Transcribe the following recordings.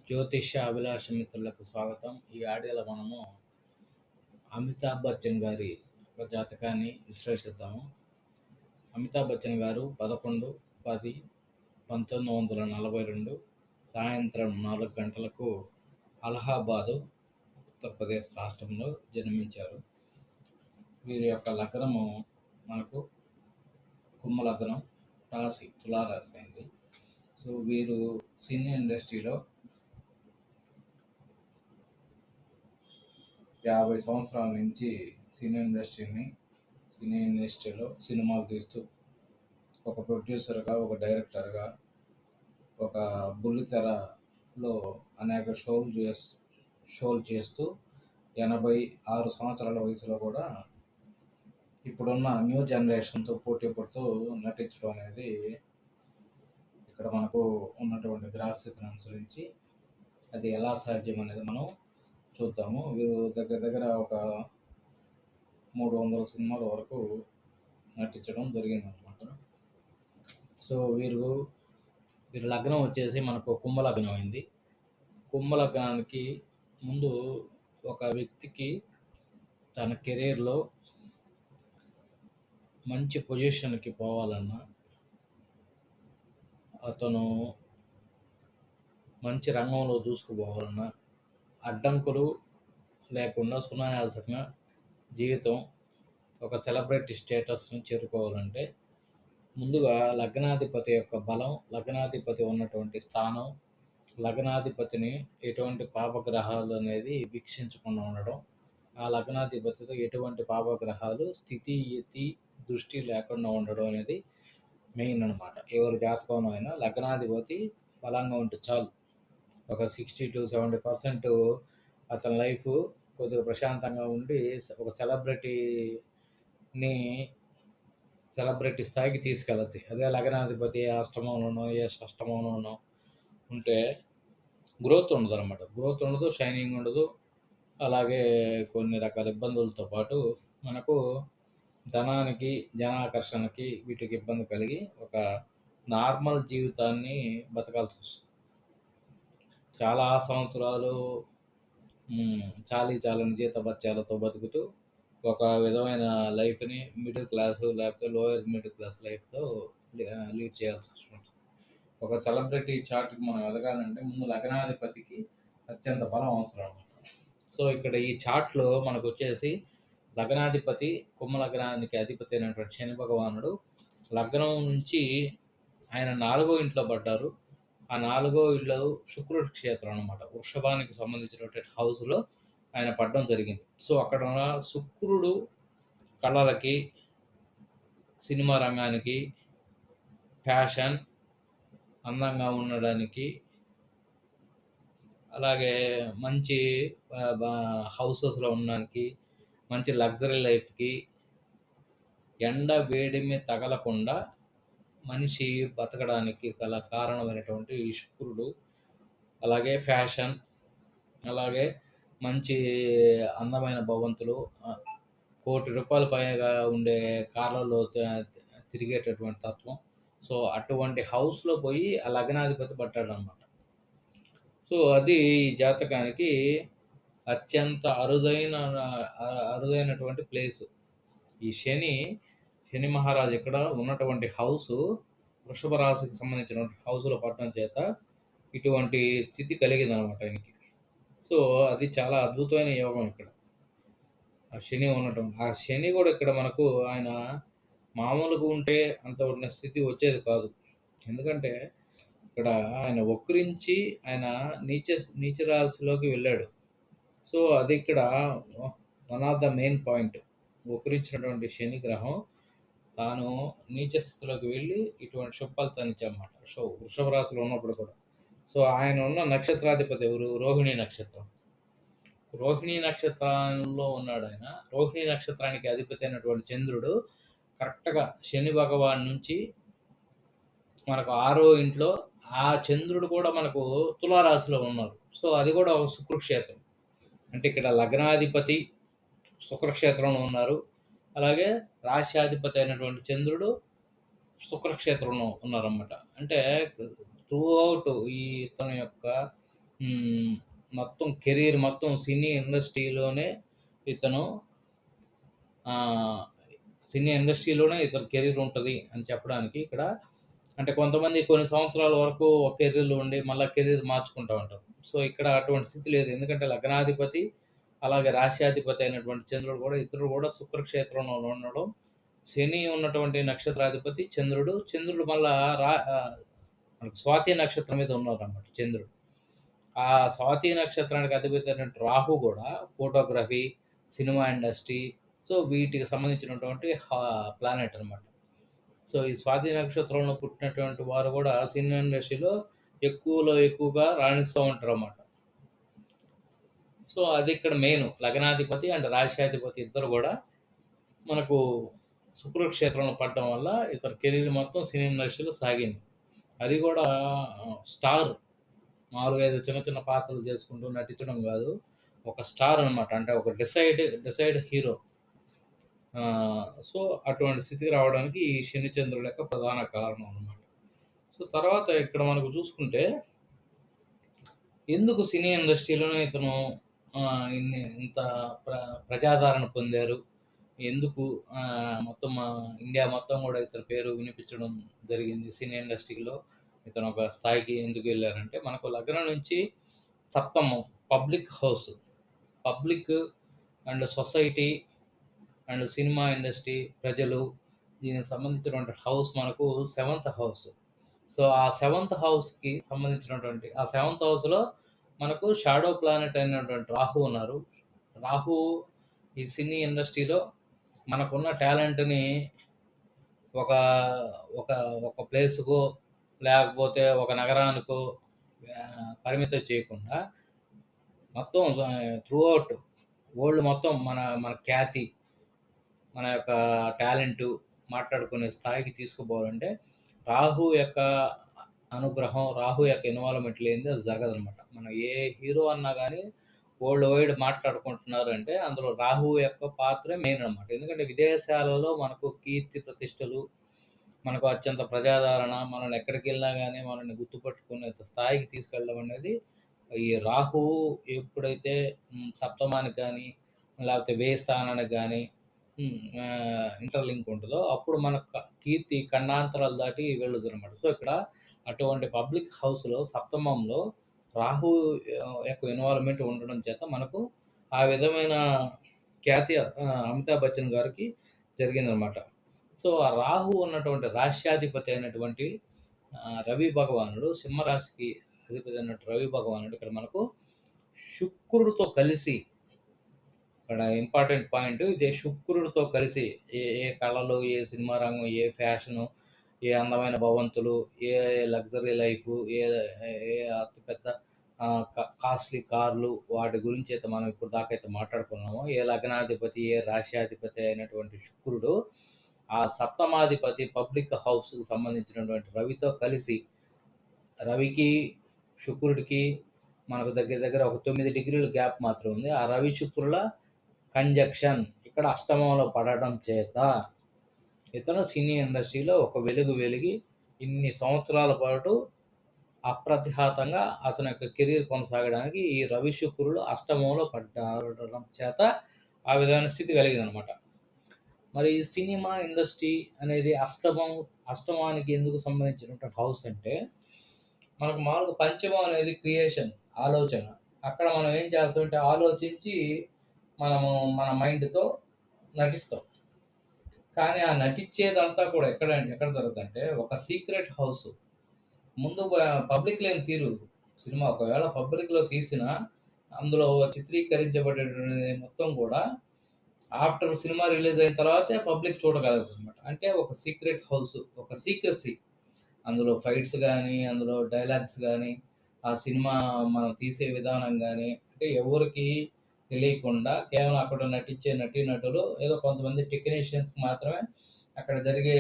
జ్యోతిష్య అభిలాష మిత్రులకు స్వాగతం. ఈ ఆడియోలో మనము అమితాబ్ బచ్చన్ గారి ఒక జాతకాన్ని విశ్లేషిద్దాము. అమితాబ్ బచ్చన్ గారు 11/10/1942 సాయంత్రం 4 గంటలకు అలహాబాదు, ఉత్తరప్రదేశ్ రాష్ట్రంలో జన్మించారు. వీరి యొక్క లగ్నము మనకు కుంభ లగ్నం, రాశి తులారాశి అయింది. సో వీరు సినీ ఇండస్ట్రీలో 50 సంవత్సరాల నుంచి సినీ ఇండస్ట్రీలో సినిమాలు తీస్తూ ఒక ప్రొడ్యూసర్గా, ఒక డైరెక్టర్గా, ఒక బుల్లితెరలో అనేక షోలు చేస్తూ 86 సంవత్సరాల వయసులో కూడా ఇప్పుడున్న న్యూ జనరేషన్తో పోటీ పడుతూ నటించడం అనేది ఇక్కడ మనకు ఉన్నటువంటి గ్రహస్థితిని అనుసరించి అది ఎలా సాధ్యం అనేది మనం చూద్దాము. వీరు దగ్గర ఒక 300 సినిమాల వరకు నటించడం జరిగిందనమాట. సో వీరి లగ్నం వచ్చేసి మనకు కుంభ లగ్నం అయింది. కుంభ లగ్నానికి ముందు ఒక వ్యక్తికి తన కెరీర్లో మంచి పొజిషన్కి పోవాలన్నా, అతను మంచి రంగంలో దూసుకుపోవాలన్నా, అడ్డంకులు లేకుండా సునాయాసంగా జీవితం ఒక సెలబ్రిటీ స్టేటస్ని చేరుకోవాలంటే ముందుగా లగ్నాధిపతి యొక్క బలం, లగ్నాధిపతి ఉన్నటువంటి స్థానం, లగ్నాధిపతిని ఎటువంటి పాపగ్రహాలు అనేది వీక్షించకుండా ఉండడం, ఆ లగ్నాధిపతితో ఎటువంటి పాపగ్రహాలు స్థితి యతి దృష్టి లేకుండా ఉండడం అనేది మెయిన్ అనమాట. ఎవరి జాతకంలో అయినా లగ్నాధిపతి బలంగా ఉంటే చాలు. ఒక 60-70% అతని లైఫ్ కొద్దిగా ప్రశాంతంగా ఉండి ఒక సెలబ్రిటీ స్థాయికి తీసుకెళ్ళద్ది. అదే లగ్నాధిపతి అష్టమంలోనో షష్టమంలోనో ఉంటే గ్రోత్ ఉండదు అనమాట. గ్రోత్ ఉండదు, షైనింగ్ ఉండదు. అలాగే కొన్ని రకాల ఇబ్బందులతో పాటు మనకు ధనానికి, జనాకర్షణకి వీటికి ఇబ్బంది కలిగి ఒక నార్మల్ జీవితాన్ని బతకాల్సి వస్తుంది. చాలా సంవత్సరాలు చాలని జీతభత్యాలతో బతుకుతూ ఒక విధమైన లైఫ్ని మిడిల్ క్లాస్ లేకపోతే లోయర్ మిడిల్ క్లాస్ లైఫ్తో లీడ్ చేయాల్సి వస్తుంది. ఒక సెలబ్రిటీ చార్ట్కి మనం ఎదగాలంటే ముందు లగ్నాధిపతికి అత్యంత బలం అవసరం అన్నమాట. సో ఇక్కడ ఈ చార్ట్లో మనకు వచ్చేసి లగ్నాధిపతి, కుంభ లగ్నానికి అధిపతి అయినటువంటి శని భగవానుడు లగ్నం నుంచి ఆయన 4వ ఇంట్లో పడ్డారు. ఆ 4వ ఇల్లు శుక్రుడి క్షేత్రం అనమాట. వృషభానికి సంబంధించినటువంటి హౌస్లో ఆయన పడడం జరిగింది. సో అక్కడ శుక్రుడు కళలకి, సినిమా రంగానికి, ఫ్యాషన్, అందంగా ఉండడానికి, అలాగే మంచి హౌసెస్లో ఉండడానికి, మంచి లగ్జరీ లైఫ్కి, ఎండ వేడిమి తగలకుండా మనిషి బతకడానికి గల కారణమైనటువంటి ఈ శుక్రుడు, అలాగే ఫ్యాషన్, అలాగే మంచి అందమైన భవంతులు, ₹1,00,00,000 పైగా ఉండే కార్లలో తిరిగేటటువంటి తత్వం. సో అటువంటి హౌస్లో పోయి ఆ లగ్నాధిపతి పట్టాడనమాట. సో అది ఈ జాతకానికి అత్యంత అరుదైనటువంటి ప్లేసు. ఈ శని మహారాజు ఇక్కడ ఉన్నటువంటి హౌస్ వృషభ రాశికి సంబంధించినటువంటి హౌస్లో పడడం చేత ఇటువంటి స్థితి కలిగిందనమాట ఆయనకి. సో అది చాలా అద్భుతమైన యోగం ఇక్కడ ఆ శని ఉండటం. ఆ శని కూడా ఇక్కడ మనకు ఆయన మామూలుగా ఉంటే అంత ఉన్న స్థితి వచ్చేది కాదు. ఎందుకంటే ఇక్కడ ఆయన వక్రించి ఆయన నీచ రాశిలోకి వెళ్ళాడు. సో అది ఇక్కడ one of the main point. వక్రించినటువంటి శని గ్రహం తాను నీచ స్థితిలోకి వెళ్ళి ఇటువంటి శుభ ఫలితాన్ని ఇచ్చామన్నమాట. సో వృషభ రాశిలో ఉన్నప్పుడు కూడా. సో ఆయన ఉన్న నక్షత్రాధిపతి ఎవరు? రోహిణి నక్షత్రం. రోహిణి నక్షత్రంలో ఉన్నాడు ఆయన. రోహిణి నక్షత్రానికి అధిపతి అయినటువంటి చంద్రుడు కరెక్ట్గా శని భగవాన్ నుంచి మనకు 6వ ఇంట్లో, ఆ చంద్రుడు కూడా మనకు తులారాశిలో ఉన్నారు. సో అది కూడా ఒక శుక్రక్షేత్రం. అంటే ఇక్కడ లగ్నాధిపతి శుక్రక్షేత్రంలో ఉన్నారు, అలాగే రాశ్యాధిపతి అయినటువంటి చంద్రుడు శుక్రక్షేత్రంలో ఉన్నారన్నమాట. అంటే త్రూ అవుట్ ఈ తన యొక్క హ్మ్. మొత్తం కెరీర్ మొత్తం సినీ ఇండస్ట్రీలోనే ఇతను ఆహ్, సినీ ఇండస్ట్రీలోనే ఇతని కెరీర్ ఉంటది అని చెప్పడానికి ఇక్కడ అంటే కొంతమంది కొన్ని సంవత్సరాల వరకు ఒక కెరీర్‌లో ఉండి మళ్ళా కెరీర్ మార్చుకుంటా ఉంటారు. సో, ఇక్కడ అటువంటి స్థితి లేదు. ఎందుకంటే లగ్నాధిపతి, అలాగే రాశ్యాధిపతి అయినటువంటి చంద్రుడు కూడా ఇద్దరు కూడా శుక్రక్షేత్రంలో ఉండడం, శని ఉన్నటువంటి నక్షత్రాధిపతి చంద్రుడు. చంద్రుడు మళ్ళా రా మనకు స్వాతి నక్షత్రం మీద ఉన్నారన్నమాట చంద్రుడు. ఆ స్వాతి నక్షత్రానికి అధిపతి అయినటువంటి రాహు గూడా ఫోటోగ్రఫీ, సినిమా ఇండస్ట్రీ సో, వీటికి సంబంధించినటువంటి ప్లానెట్ అనమాట. సో, ఈ స్వాతి నక్షత్రంలో పుట్టినటువంటి వారు గూడా సినిమా ఇండస్ట్రీలో ఎక్కువలో ఎక్కువగా రాణిస్తా ఉంటారన్నమాట. సో, అది ఇక్కడ మెయిను. లగ్నాధిపతి అండ్ రాశ్యాధిపతి ఇద్దరు గూడా మనకు శుక్ర క్షేత్రంలో పడడం వల్ల ఇతని కెరీర్ మొత్తం సినీ ఇండస్ట్రీలో సాగింది. అది గూడా స్టార్. మామూలుగా ఏదో చిన్న చిన్న పాత్రలు చేసుకుంటూ నటించడం గాదు. ఒక స్టార్ అనమాట. అంటే ఒక డిసైడ్ హీరో. సో, అటువంటి స్థితికి రావడానికి ఈ శని, చంద్రుల యొక్క ప్రధాన కారణం అనమాట. సో, తర్వాత ఇక్కడ మనకు చూసుకుంటే, ఎందుకు సినీ ఇండస్ట్రీలోనే ఇతను ఇంత ప్ర ప్రజాదరణ పొందారు? ఎందుకు మొత్తం ఇండియా మొత్తం గూడా ఇతని పేరు వినిపించడం జరిగింది సినీ ఇండస్ట్రీలో. ఇతను ఒక స్థాయికి ఎందుకు వెళ్లారంటే, మనకు లగ్నం నుంచి సప్తమం పబ్లిక్ హౌస్. పబ్లిక్ అండ్ సొసైటీ అండ్ సినిమా ఇండస్ట్రీ, ప్రజలు దీనికి సంబంధించినటువంటి హౌస్ మనకు సెవెంత్ హౌస్. సో, ఆ సెవెంత్ హౌస్‌కి సంబంధించినటువంటి ఆ సెవెంత్ హౌస్‌లో మనకు షాడో ప్లానెట్ అయినటువంటి రాహు ఉన్నారు. రాహు ఈ సినీ ఇండస్ట్రీలో మనకున్న టాలెంట్‌ని ఒక ఒక ఒక ప్లేస్‌కో, లేకపోతే ఒక నగరానికో పరిమితం చేయకుండా మొత్తం త్రూఅవుట్ వరల్డ్ మొత్తం మన మన ఖ్యాతి, మన యొక్క టాలెంటు మాట్లాడుకునే స్థాయికి తీసుకుపోవాలంటే, రాహు యొక్క అనుగ్రహం, రాహు యొక్క ఇన్వాల్వ్‌మెంట్ లేనిదే అది జరగదనమాట. మనం ఏ హీరో అన్నా గాని వరల్డ్ వైడ్ మాట్లాడుకుంటున్నారంటే, అందులో రాహు యొక్క పాత్రే మెయిన్ అనమాట. ఎందుకంటే విదేశాలలో మనకు కీర్తి ప్రతిష్టలు, మనకు అత్యంత ప్రజాదరణ, మనల్ని ఎక్కడికెళ్ళినా గాని మనల్ని గుర్తుపట్టుకునేంత స్థాయికి తీసుకెళ్ళడం అనేది ఈ రాహువు ఎప్పుడైతే సప్తమానికి గాని, లేకపోతే వ్యయ స్థానానికి గాని ఇంటర్‌లింక్ ఉంటదో అప్పుడు మన కీర్తి ఖండాంతరాలు దాటి వెళ్ళుదనమాట. సో, ఇక్కడ అటువంటి పబ్లిక్ హౌస్‌లో సప్తమంలో రాహు యొక్క ఇన్వాల్వ్‌మెంట్ ఉండడం చేత మనకు ఆ విధమైన ఖ్యాతి అమితాబ్ బచ్చన్ గారికి జరిగిందనమాట. సో, ఆ రాహు ఉన్నటువంటి రాశ్యాధిపతి అయినటువంటి రవి భగవానుడు సింహరాశికి అధిపతి అయినటువంటి రవి భగవానుడు ఇక్కడ మనకు శుక్రుడితో కలిసి ఇక్కడ ఇంపార్టెంట్ పాయింట్ ఇదే శుక్రుడితో కలిసి ఏ కళలు, ఏ సినిమా రంగం, ఏ ఫ్యాషను, ఏ అందమైన భవంతులు, ఏ లగ్జరీ లైఫు, ఏ ఏ అతి పెద్ద కాస్ట్‌లీ కార్లు వాటి గురించి అయితే మనం ఇప్పుడు దాకా అయితే మాట్లాడుకున్నామో, ఏ లగ్నాధిపతి, ఏ రాశ్యాధిపతి అయినటువంటి శుక్రుడు ఆ సప్తమాధిపతి పబ్లిక్ హౌస్‌కి సంబంధించినటువంటి రవితో కలిసి రవికి, శుక్రుడికి మనకు దగ్గర దగ్గర ఒక 9 డిగ్రీల గ్యాప్ మాత్రం ఉంది. ఆ రవి, శుక్రుల కంజంక్షన్ ఇక్కడ అష్టమంలో పడడం చేత ఇతను సినీ ఇండస్ట్రీలో ఒక వెలుగు వెలిగి ఇన్ని సంవత్సరాల పాటు అప్రతిహతంగా అతని యొక్క కెరీర్ కొనసాగడానికి ఈ రవి, శుక్రులు అష్టమంలో పడడం చేత ఆ విధమైన స్థితి కలిగిందనమాట. మరి సినిమా ఇండస్ట్రీ అనేది అష్టమానికి ఎందుకు సంబంధించినటువంటి హౌస్ అంటే, మనకు మామూలుగా పంచమం అనేది క్రియేషన్, ఆలోచన. అక్కడ మనం ఏం చేస్తామంటే ఆలోచించి మనము మన మైండ్‌తో నటిస్తాం. కానీ ఆ నటించేదంతా కూడా ఎక్కడ జరుగుద్దంటే ఒక సీక్రెట్ హౌస్. ముందు పబ్లిక్‌లో ఏం తీయరు. సినిమా ఒకవేళ పబ్లిక్‌లో తీసినా అందులో చిత్రీకరించబడేటువంటిది మొత్తం కూడా ఆఫ్టర్ సినిమా రిలీజ్ అయిన తర్వాతే పబ్లిక్ చూడగలుగుతుందనమాట. అంటే ఒక సీక్రెట్ హౌస్, ఒక సీక్రెసీ. అందులో ఫైట్స్ గానీ, అందులో డైలాగ్స్ గానీ, ఆ సినిమా మనం తీసే విధానం గానీ, అంటే ఎవరికీ తెలియకుండా కేవలం అక్కడ నటించే నటీనటులు ఏదో కొంతమంది టెక్నీషియన్స్‌కి మాత్రమే అక్కడ జరిగే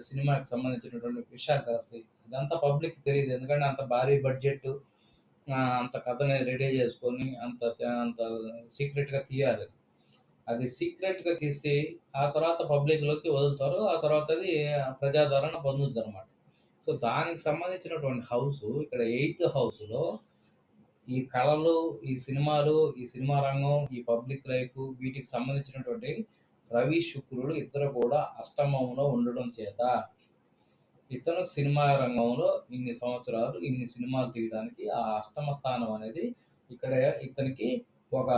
సినిమాకి సంబంధించినటువంటి విషయాలు తెలుస్తాయి. ఇదంతా పబ్లిక్‌కి తెలీదు. ఎందుకంటే అంత భారీ బడ్జెట్ అంత కథని రెడీ చేసుకొని అంత సీక్రెట్‌గా తీయాలి. అది సీక్రెట్‌గా తీసి, ఆ తర్వాత పబ్లిక్‌లోకి వదులుతారు. ఆ తర్వాత అది ప్రజాదరణ పొందుద్దనమాట. సో, దానికి సంబంధించినటువంటి హౌసు ఇక్కడ ఎయిత్ హౌస్‌లో ఈ కళలు, ఈ సినిమాలు, ఈ సినిమా రంగం, ఈ పబ్లిక్ లైఫ్ వీటికి సంబంధించినటువంటి రవి, శుక్రుడు ఇద్దరు కూడా అష్టమంలో ఉండడం చేత ఇతను సినిమా రంగంలో ఇన్ని సంవత్సరాలు, ఇన్ని సినిమాలు తీయడానికి ఆ అష్టమ స్థానం అనేది ఇక్కడ ఇతనికి ఒక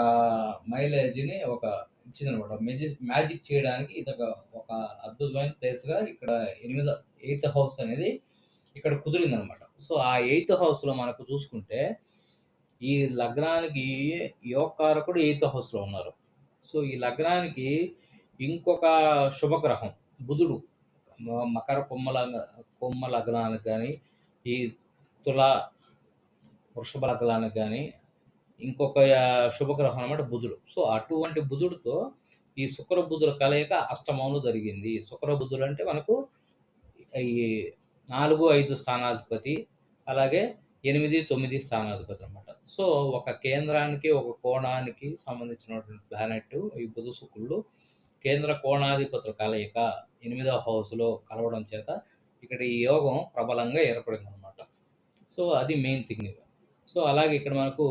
మైలేజ్‌ని ఇచ్చిందనమాట. మ్యాజిక్ చేయడానికి ఒక అద్భుతమైన ప్లేస్‌గా ఇక్కడ ఎయిత్ హౌస్ అనేది ఇక్కడ కుదిరిందనమాట. సో, ఆ ఎయిత్ హౌస్‌లో మనకు చూసుకుంటే, ఈ లగ్నానికి యోగకారకుడు ఎయిత్ హౌస్‌లో ఉన్నారు. సో, ఈ లగ్నానికి ఇంకొక శుభగ్రహం బుధుడు మకర, కుంభ లగ్నానికి గాని, ఈ తుల, వృషభ లగ్నానికి గాని ఇంకొక శుభగ్రహం అన్నమాట బుధుడు. సో, అటువంటి బుధుడితో ఈ శుక్ర బుధుల కలయిక అష్టమంలో జరిగింది. శుక్ర బుధులంటే మనకు ఈ 4, 5 స్థానాధిపతి, అలాగే 8, 9 స్థానాధిపతి అనమాట. సో, ఒక కేంద్రానికి, ఒక కోణానికి సంబంధించినటువంటి ప్లానెట్ ఈ బుధ, శుక్రులు కేంద్ర కోణాధిపతుల కలయిక 8వ హౌస్‌లో కలవడం చేత ఇక్కడ ఈ యోగం ప్రబలంగా ఏర్పడిందనమాట. సో, అది మెయిన్ థింగ్. సో, అలాగే ఇక్కడ మనకు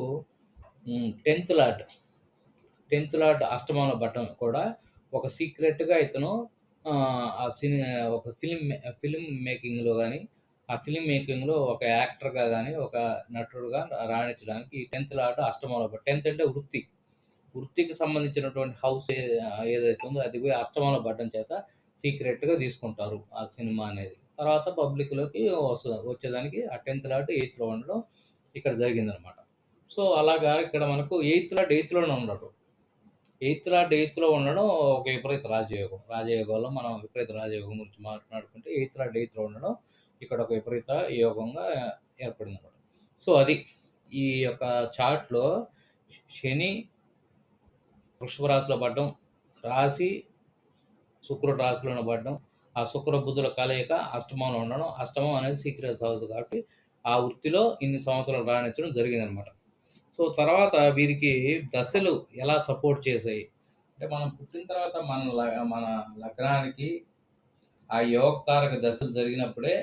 10థ్ లార్డ్ అష్టమంలో పడటం కూడా ఒక సీక్రెట్‌గా ఇతను ఆ ఒక ఫిల్మ్ మేకింగ్‌లో గాని, ఆ ఫిల్మ్ మేకింగ్‌లో ఒక యాక్టర్‌గా గాని, ఒక నటుడుగా రాణించడానికి ఈ 10థ్ లార్డ్ అష్టమంలో 10థ్ అంటే వృత్తికి సంబంధించినటువంటి హౌస్ ఏదైతే ఉందో అది పోయి అష్టమంలో పడడం చేత సీక్రెట్‌గా తీసుకుంటారు ఆ సినిమా అనేది. తర్వాత పబ్లిక్‌లోకి వచ్చేదానికి ఆ 10థ్ లార్డ్ 8థ్‌లో ఉండడం ఇక్కడ జరిగిందనమాట. సో, అలాగా ఇక్కడ మనకు 8థ్ లార్డ్ 8థ్‌లోనే ఉన్నాడు. 8థ్ లార్డ్ 8థ్‌లో ఉండడం ఒక విపరీత రాజయోగం. రాజయోగంలో మనం విపరీత రాజయోగం గురించి మాట్లాడుకుంటే 8థ్ లార్డ్ 8థ్‌లో ఉండడం ఇక్కడ ఒక విపరీత యోగంగా ఏర్పడిందనమాట. సో, అది ఈ యొక్క చార్ట్‌లో శని వృషభ రాశిలో పడడం, రాశి శుక్రుడు రాశిలోనే పడడం, ఆ శుక్ర బుధుల కలయిక అష్టమంలో ఉండడం, అష్టమం అనేది సీక్రెట్ హౌస్ కాబట్టి ఆ వృత్తిలో ఇన్ని సంవత్సరాలు రాణించడం జరిగిందనమాట. సో, తర్వాత వీరికి దశలు ఎలా సపోర్ట్ చేశాయి? అంటే మనం పుట్టిన తర్వాత మన లగ్నానికి ఆ యోగకారక దశలు జరిగినప్పుడే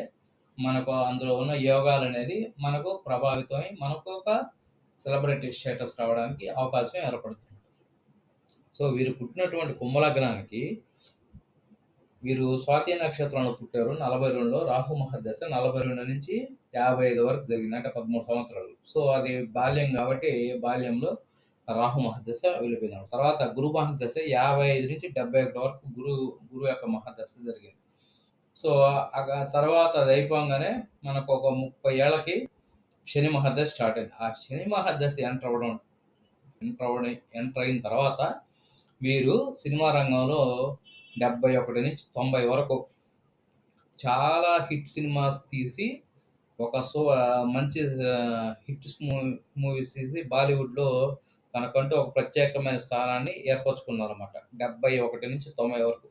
మనకు అందులో ఉన్న యోగాలనేది మనకు ప్రభావితమై మనకు ఒక సెలబ్రిటీ స్టేటస్ రావడానికి అవకాశం ఏర్పడుతుంది. సో, వీరు పుట్టినటువంటి కుంభ లగ్నానికి వీరు స్వాతి నక్షత్రంలో పుట్టారు. 42లో రాహు మహర్దశ 42 నుంచి 55 వరకు జరిగింది. అంటే 13 సంవత్సరాలు. సో, అది బాల్యం కాబట్టి బాల్యంలో రాహు మహర్దశ వెళ్ళిపోయిందన్నమాట. తర్వాత గురు మహర్దశ 55 నుంచి 71 వరకు గురువు యొక్క మహర్దశ జరిగింది. సో, తర్వాత అది అయిపోగానే మనకు ఒక 30 ఏళ్ళకి శని మహర్దశ స్టార్ట్ అయింది. ఆ శని మహర్దశ ఎంటర్ అయిన తర్వాత వీరు సినిమా రంగంలో 71-90 వరకు చాలా హిట్ సినిమాస్ తీసి మంచి మూవీస్ తీసి బాలీవుడ్‌లో తనకంటూ ఒక ప్రత్యేకమైన స్థానాన్ని ఏర్పరచుకున్నారన్నమాట. 71-90 వరకు.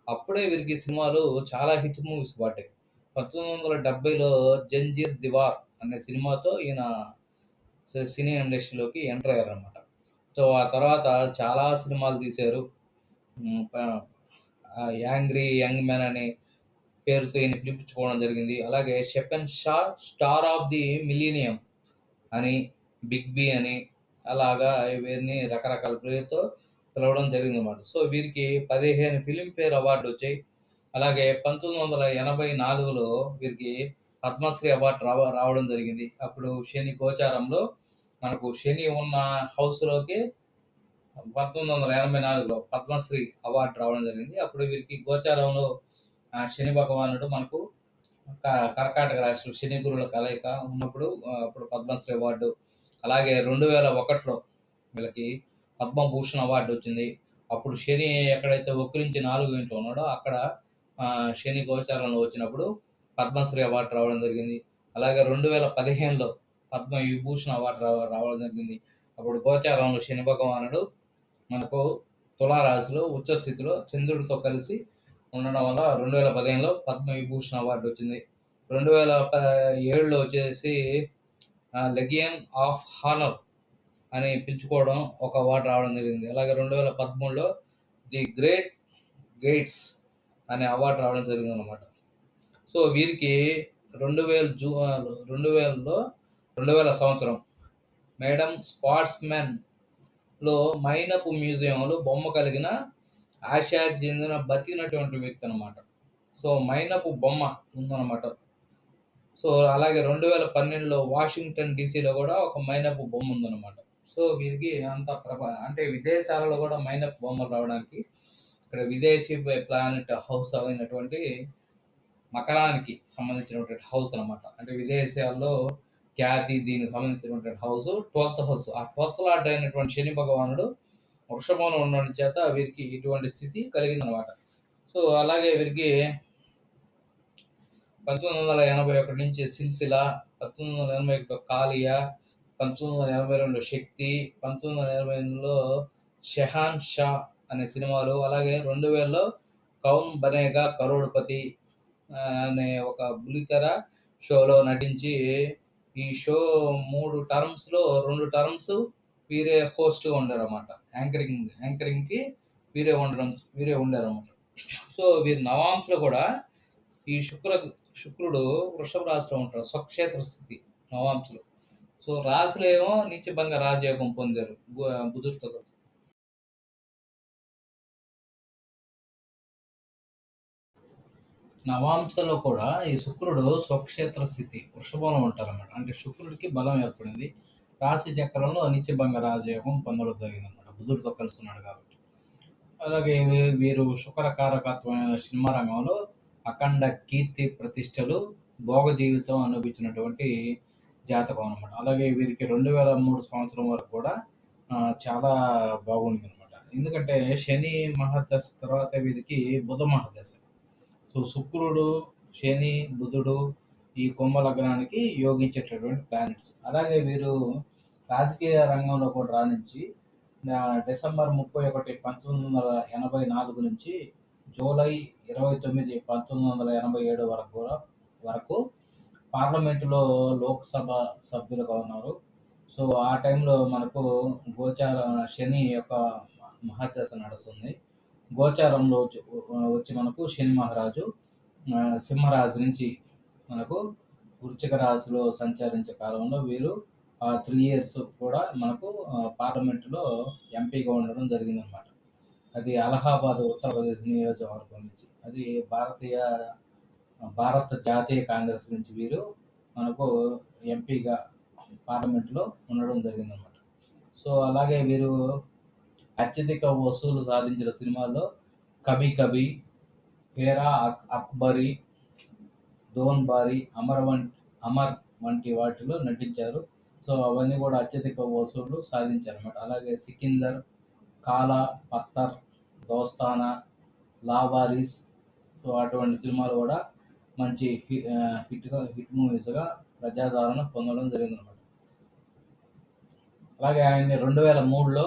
అప్పుడే వీరికి సినిమాలు చాలా హిట్ మూవీస్ పడ్డాయి. 1970లో 'జంజీర్ దీవార్' అనే సినిమాతో ఈయన సినీ ఇండస్ట్రీలోకి ఎంటర్ అయ్యారన్నమాట. సో, ఆ తర్వాత చాలా సినిమాలు తీశారు. హ్మ్. 'యాంగ్రీ యంగ్ మ్యాన్' అనే పేరుతో ఈయన పిలిపించుకోవడం జరిగింది. అలాగే 'షెపెన్ షా స్టార్ ఆఫ్ ది మిలీనియం' అని, 'బిగ్ బి' అని అలాగా వీరిని రకరకాల పేరుతో పిలవడం జరిగిందన్నమాట. సో, వీరికి 15 ఫిల్మ్‌ఫేర్ అవార్డులొచ్చాయి. అలాగే 1984లో వీరికి పద్మశ్రీ అవార్డ్ రావడం జరిగింది. అప్పుడు శని గోచారంలో మనకు శని ఉన్న హౌస్‌లోకి 1984లో పద్మశ్రీ అవార్డ్ రావడం జరిగింది. అప్పుడు వీరికి గోచారంలో శని భగవానుడు మనకు కర్కాటక రాశిలో శని గురువుల కలయిక ఉన్నప్పుడు అప్పుడు పద్మశ్రీ అవార్డు. అలాగే 2001లో వీళ్ళకి పద్మభూషణ్ అవార్డు వచ్చింది. అప్పుడు శని ఎక్కడైతే వక్రించి 4 ఇంట్లో ఉన్నాడో అక్కడ శని గోచారంలో వచ్చినప్పుడు పద్మశ్రీ అవార్డు రావడం జరిగింది. అలాగే 2015లో పద్మ విభూషణ్ అవార్డు రావడం జరిగింది. అప్పుడు గోచారంలో శని భగవానుడు మనకు తులారాశిలో ఉచ్చ స్థితిలో చంద్రుడితో కలిసి ఉండడం వల్ల 2015లో పద్మ విభూషణ్ అవార్డు వచ్చింది. 2007లో వచ్చేసి లెగియన్ ఆఫ్ హానర్ అని పిలుచుకోవడం ఒక అవార్డు రావడం జరిగింది. అలాగే 2013లో ది గ్రేట్ గేట్స్ అనే అవార్డు రావడం జరిగిందనమాట. సో, వీరికి 2000 సంవత్సరం మేడం స్పాట్స్మెన్ లో మైనపు మ్యూజియంలో బొమ్మ కలిగిన ఆసియాకి చెందిన బతికినటువంటి వ్యక్తి అనమాట. సో మైనపు బొమ్మ ఉందన్నమాట. సో అలాగే 2012లో వాషింగ్టన్ డీసీలో కూడా ఒక మైనపు బొమ్మ ఉందన్నమాట. సో వీరికి అంత అంటే విదేశాలలో కూడా మైనపు బొమ్మలు రావడానికి ఇక్కడ విదేశీ ప్లానెట్ హౌస్ అయినటువంటి మకరానికి సంబంధించినటువంటి హౌస్ అనమాట. అంటే విదేశాల్లో ఖ్యాతి దీనికి సంబంధించినటువంటి హౌస్ 12th హౌస్. ఆ 12th లార్డ్ అయినటువంటి శని భగవానుడు వృషభంలో ఉండడం చేత వీరికి ఇటువంటి స్థితి కలిగిందనమాట. సో అలాగే వీరికి 1981 నుంచి సిల్సిల, 1981 కాలియా, 1982 శక్తి, 1988లో షెహాన్ షా అనే సినిమాలు, అలాగే 2000లో కౌన్ బనేగా కరోడ్పతి అనే ఒక బుల్లితెర షోలో నటించి ఈ షో 3 టర్మ్స్‌లో 2 టర్మ్స్ వీరే హోస్ట్‌గా ఉండారన్నమాట. యాంకరింగ్‌కి వీరే ఉండారన్నమాట. సో వీరి నవాంశలో కూడా ఈ శుక్రుడు వృషభ రాశిలో ఉంటాడు. స్వక్షేత్ర స్థితి నవాంశలో. సో రాశిలో ఏమో నీచభంగ రాజయోగం పొందారు బుధుడితో కలిసి. నవాంశలో కూడా ఈ శుక్రుడు స్వక్షేత్ర స్థితి వృషభంలో ఉంటారన్నమాట. అంటే శుక్రుడికి బలం ఏర్పడింది. రాశి చక్రంలో నీచభంగ రాజయోగం పొందడం జరిగిందన్నమాట. బుధుడితో కలిసి ఉన్నాడు కాబట్టి. అలాగే వీరు శుక్రకారకత్వమైన సినిమా రంగంలో అఖండ కీర్తి ప్రతిష్టలు, భోగ జీవితం అనుభవించినటువంటి జాతకం అనమాట. అలాగే వీరికి 2003 సంవత్సరం వరకు కూడా చాలా బాగుందనమాట. ఎందుకంటే శని మహాదశ తర్వాత వీరికి బుధ మహాదశ. సో శుక్రుడు, శని, బుధుడు ఈ కుంభ లగ్నానికి యోగించేటటువంటి ప్లానెట్స్. అలాగే వీరు రాజకీయ రంగంలో కూడా రాణించి డిసెంబర్ 31, 1984 నుంచి జూలై 29, 1987 వరకు పార్లమెంటులో లోక్సభ సభ్యులుగా ఉన్నారు. సో ఆ టైంలో మనకు గోచార శని యొక్క మహాదశ నడుస్తుంది. గోచారంలో వచ్చి మనకు శని మహారాజు సింహరాశి నుంచి మనకు వృశ్చిక రాశిలో సంచరించే కాలంలో వీరు 3 ఇయర్స్ కూడా మనకు పార్లమెంటులో ఎంపీగా ఉండడం జరిగిందనమాట. అది అలహాబాద్ ఉత్తరప్రదేశ్ నియోజకవర్గం నుంచి. అది భారత జాతీయ కాంగ్రెస్ నుంచి వీరు మనకు ఎంపీగా పార్లమెంట్లో ఉండడం జరిగిందనమాట. సో అలాగే వీరు అత్యధిక వసూలు సాధించిన సినిమాల్లో కభీ కభీ, హేరా అక్బరి, దోన్ బారి, అమర్ వంటి వాటిలో నటించారు. సో అవన్నీ కూడా అత్యధిక వసూళ్లు సాధించారన్నమాట. అలాగే సికిందర్, కాలా, పత్తర్, దోస్తానా, లావారిస్, సో అటువంటి సినిమాలు కూడా మంచి హిట్ మూవీస్గా ప్రజాదరణ పొందడం జరిగిందన్నమాట. అలాగే ఆయన్ని 2003లో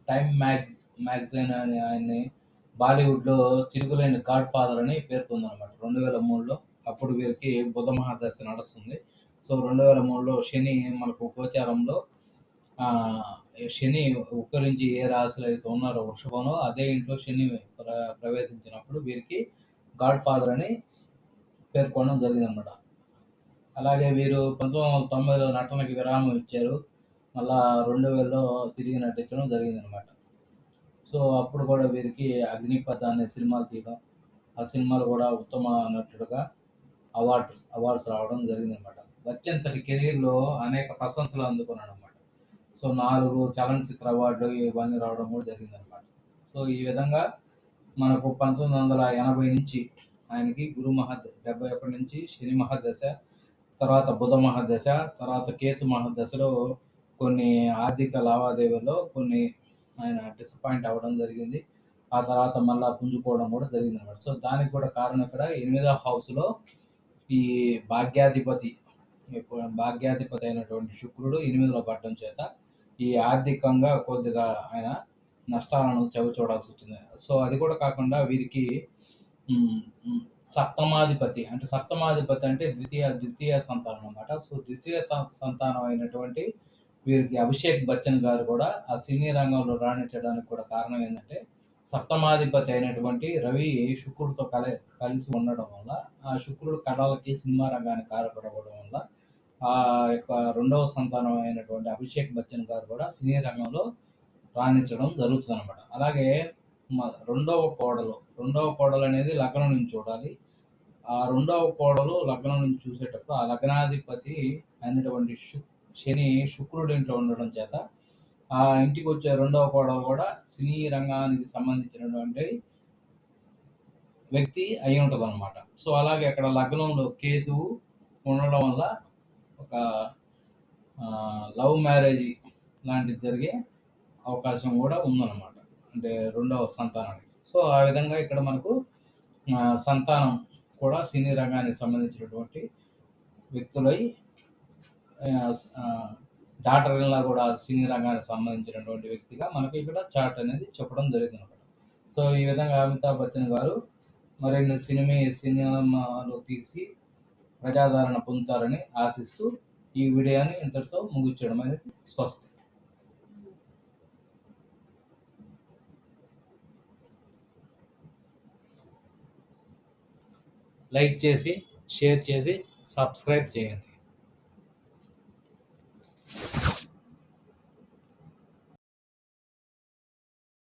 టైమ్ మ్యాగజైన్ అని ఆయన్ని బాలీవుడ్లో తిరుగులేని గాడ్ ఫాదర్ అని పేర్కొందనమాట 2003లో. అప్పుడు వీరికి బుధ మహాదశ నడుస్తుంది. సో 2003లో శని మనకు గోచారంలో శని ఉక్కరించి ఏ రాశిలో అయితే ఉన్నారో వృషభంలో అదే ఇంట్లో శని ప్రవేశించినప్పుడు వీరికి గాడ్ ఫాదర్ అని పేర్కొనడం జరిగిందనమాట. అలాగే వీరు 1990లో నటనకి విరామం ఇచ్చారు. మళ్ళా 2000లో తిరిగి నటించడం జరిగిందనమాట. సో అప్పుడు కూడా వీరికి అగ్నిపథ్ అనే సినిమాలు తీయడం, ఆ సినిమాలు కూడా ఉత్తమ నటుడుగా అవార్డ్స్ రావడం జరిగిందనమాట. బచ్చన్ తన కెరీర్లో అనేక ప్రశంసలు అందుకున్నాడనమాట. సో 4 చలనచిత్ర అవార్డులు ఇవన్నీ రావడం కూడా జరిగిందనమాట. సో ఈ విధంగా మనకు 1980 నుంచి ఆయనకి 71 నుంచి శని మహాదశ, తర్వాత బుధ మహాదశ, తర్వాత కేతు మహాదశలో కొన్ని ఆర్థిక లావాదేవీల్లో కొన్ని ఆయన డిసప్పాయింట్ అవ్వడం జరిగింది. ఆ తర్వాత మళ్ళా పుంజుకోవడం కూడా జరిగిందనమాట. సో దానికి కూడా కారణం ఇక్కడ 8వ హౌస్‌లో ఈ భాగ్యాధిపతి అయినటువంటి శుక్రుడు 8లో పడడం చేత ఈ ఆర్థికంగా కొద్దిగా ఆయన నష్టాలను చవిచూడాల్సి వచ్చింది. సో అది కూడా కాకుండా వీరికి సప్తమాధిపతి అంటే ద్వితీయ సంతానం అన్నమాట. సో ద్వితీయ సంతానం అయినటువంటి వీరికి అభిషేక్ బచ్చన్ గారు కూడా ఆ సినీ రంగంలో రాణించడానికి కూడా కారణం ఏంటంటే సప్తమాధిపతి అయినటువంటి రవి శుక్రుడితో కలిసి ఉండడం వల్ల, ఆ శుక్రుడు కళలకి సినిమా రంగానికి కారపడవడం వల్ల ఆ యొక్క రెండవ సంతానం అయినటువంటి అభిషేక్ బచ్చన్ గారు కూడా సినీ రంగంలో రాణించడం జరుగుతుందన్నమాట. అలాగే రెండవ కోడలు అనేది లగ్నం నుంచి చూడాలి. ఆ రెండవ కోడలు లగ్నం నుంచి చూసేటప్పుడు ఆ లగ్నాధిపతి అయినటువంటి శని శుక్రుడి ఇంట్లో ఉండడం చేత ఆ ఇంటికి వచ్చే రెండవ కోడలు కూడా సినీ రంగానికి సంబంధించినటువంటి వ్యక్తి అయి ఉంటుంది అనమాట. సో అలాగే అక్కడ లగ్నంలో కేతువు ఉండడం వల్ల ఒక లవ్ మ్యారేజ్ లాంటిది జరిగే అవకాశం కూడా ఉందన్నమాట. అంటే రెండవ సంతానానికి. సో ఆ విధంగా ఇక్కడ మనకు సంతానం కూడా సినీ రంగానికి సంబంధించినటువంటి వ్యక్తులై డాటర్ ఇన్‌లా కూడా సినీ రంగానికి సంబంధించినటువంటి వ్యక్తిగా మనకి ఇక్కడ చార్ట్ అనేది చెప్పడం జరిగిందనమాట. సో ఈ విధంగా అమితాబ్ బచ్చన్ గారు మరిన్ని సినిమాలు తీసి ప్రజాదరణ పొందుతారని ఆశిస్తూ ఈ వీడియోని ఇంతటితో ముగించడం అనేది స్వస్తి. లైక్ చేసి, షేర్ చేసి, సబ్స్క్రైబ్ చేయండి.